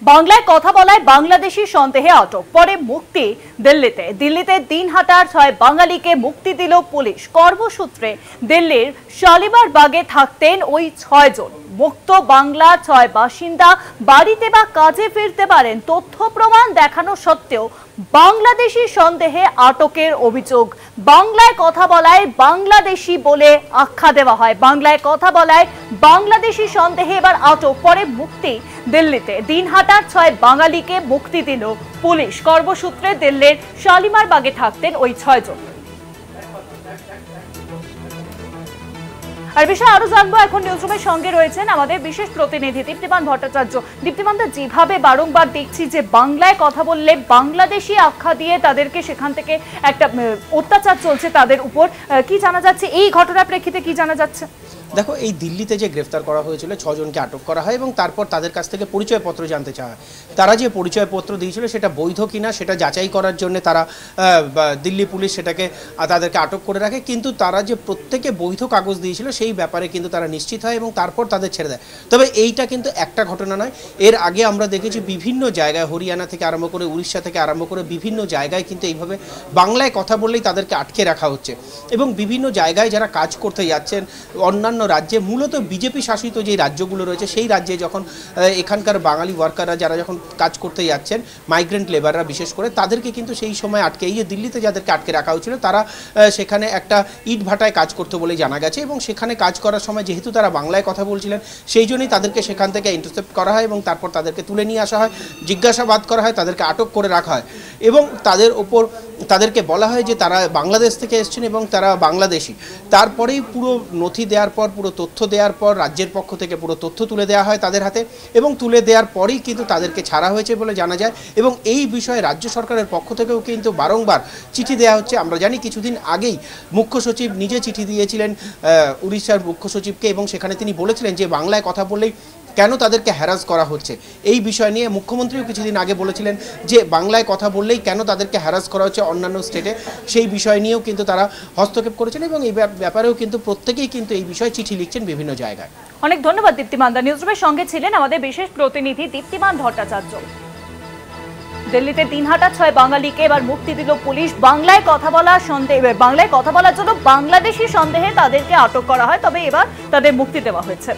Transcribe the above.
বাংলায় কথা বলায় বাংলাদেশি সন্দেহে আটক, পরে মুক্তি দিল্লিতে দিনহাটার 6 বাঙালিকে মুক্তি দিল পুলিশ। কর্মসূত্রে দিল্লির শালিমার বাগে থাকতেন ওই 6 জন। মুক্ত বাংলার 6 বাসিন্দা বাড়িতে বা কাজে ফিরতে পারেন। তথ্য প্রমাণ দেখানো সত্ত্বেও বাংলাদেশি সন্দেহে আটকের অভিযোগ। বাংলায় কথা বলায় বাংলাদেশি বলে আখ্যা দেওয়া হয়। বাংলায় কথা বলায় বাংলাদেশি সন্দেহে এবার আটক, পরে মুক্তি দিল্লিতে। দিনহাটার 6 বাঙালিকে মুক্তি দিল পুলিশ। কর্মসূত্রে দিল্লির শালিমার বাগে থাকতেন ওই 6 জন। আর বিষয় আরো জানবো, এখন নিউজরুমের সঙ্গে রয়েছেন আমাদের বিশেষ প্রতিনিধি দীপ্তিমান ভট্টাচার্য। দীপ্তিমান, যেভাবে বারংবার দেখছি যে বাংলায় কথা বললে বাংলাদেশি আখ্যা দিয়ে তাদেরকে সেখান থেকে একটা অত্যাচার চলছে তাদের উপর, কি জানা যাচ্ছে এই ঘটনার প্রেক্ষিতে? কি জানা যাচ্ছে? দেখো, এই দিল্লিতে যে গ্রেফতার করা হয়েছিল 6 জনকে আটক করা হয় এবং তারপর তাদের কাছ থেকে পরিচয়পত্র জানতে চাওয়া হয়। তারা যে পরিচয়পত্র দিয়েছিল সেটা বৈধ কিনা সেটা যাচাই করার জন্য তারা দিল্লি পুলিশ সেটাকে তাদেরকে আটক করে রাখে। কিন্তু তারা যে প্রত্যেকে বৈধ কাগজ দিয়েছিল সেই ব্যাপারে কিন্তু তারা নিশ্চিত হয় এবং তারপর তাদের ছেড়ে দেয়। তবে এইটা কিন্তু একটা ঘটনা নয়, এর আগে আমরা দেখেছি বিভিন্ন জায়গায়, হরিয়ানা থেকে আরম্ভ করে উড়িষ্যা থেকে আরম্ভ করে বিভিন্ন জায়গায় কিন্তু এইভাবে বাংলায় কথা বললেই তাদেরকে আটকে রাখা হচ্ছে। এবং বিভিন্ন জায়গায় যারা কাজ করতে যাচ্ছেন অন্যান্য রাজ্যে, মূলত বিজেপি শাসিত যে রাজ্যগুলো রয়েছে সেই রাজ্যে যখন এখানকার বাঙালি ওয়ার্কাররা যারা যখন কাজ করতে যাচ্ছেন, মাইগ্রেন্ট লেবাররা বিশেষ করে, তাদেরকে কিন্তু সেই সময় আটকে, এই যে দিল্লিতে যাদেরকে আটকে রাখা হয়েছিল তারা সেখানে একটা ইট ভাটায় কাজ করতে বলে জানা গেছে এবং সেখানে কাজ করার সময় যেহেতু তারা বাংলায় কথা বলছিলেন সেই জন্যই তাদেরকে সেখান থেকে ইন্টারসেপ্ট করা হয় এবং তারপর তাদেরকে তুলে নিয়ে আসা হয়, জিজ্ঞাসাবাদ করা হয়, তাদেরকে আটক করে রাখা হয় এবং তাদের ওপর তাদেরকে বলা হয় যে তারা বাংলাদেশ থেকে এসেছেন এবং তারা বাংলাদেশি। তারপরেই পুরো নথি দেওয়ার পর, পুরো তথ্য দেওয়ার পর রাজ্যের পক্ষ থেকে পুরো তথ্য তুলে দেওয়া হয় তাদের হাতে এবং তুলে দেওয়ার পরেই কিন্তু তাদেরকে ছাড়া হয়েছে বলে জানা যায়। এবং এই বিষয়ে রাজ্য সরকারের পক্ষ থেকেও কিন্তু বারংবার চিঠি দেওয়া হচ্ছে। আমরা জানি কিছুদিন আগেই মুখ্য সচিব নিজে চিঠি দিয়েছিলেন উড়িষ্যার মুখ্য সচিবকে এবং সেখানে তিনি বলেছিলেন যে বাংলায় কথা বললেই কেন তাদেরকে হ্যারাস করা হচ্ছে। এই বিষয় নিয়ে মুখ্যমন্ত্রীও কিছুদিন আগে বলেছিলেন যে বাংলায় কথা বললেই কেন তাদেরকে হ্যারাস করা হচ্ছে অন্যান্য স্টেটে, সেই বিষয় নিয়েও কিন্তু তারা হস্তক্ষেপ করেছেন এবং এই ব্যাপারেও কিন্তু প্রত্যেকেই কিন্তু এই বিষয়ে চিঠি লিখছেন বিভিন্ন জায়গায়। অনেক ধন্যবাদ দীপ্তিমান। নিউজরুমের সঙ্গে ছিলেন আমাদের বিশেষ প্রতিনিধি দীপ্তিমান ভট্টাচার্য। দিল্লিতে দিনহাটা 6 বাঙালিকে এবার মুক্তি দিল পুলিশ। বাংলায় কথা বলার জন্য বাংলাদেশি সন্দেহে তাদেরকে আটক করা হয়, তবে এবার তাদের মুক্তি দেওয়া হয়েছে।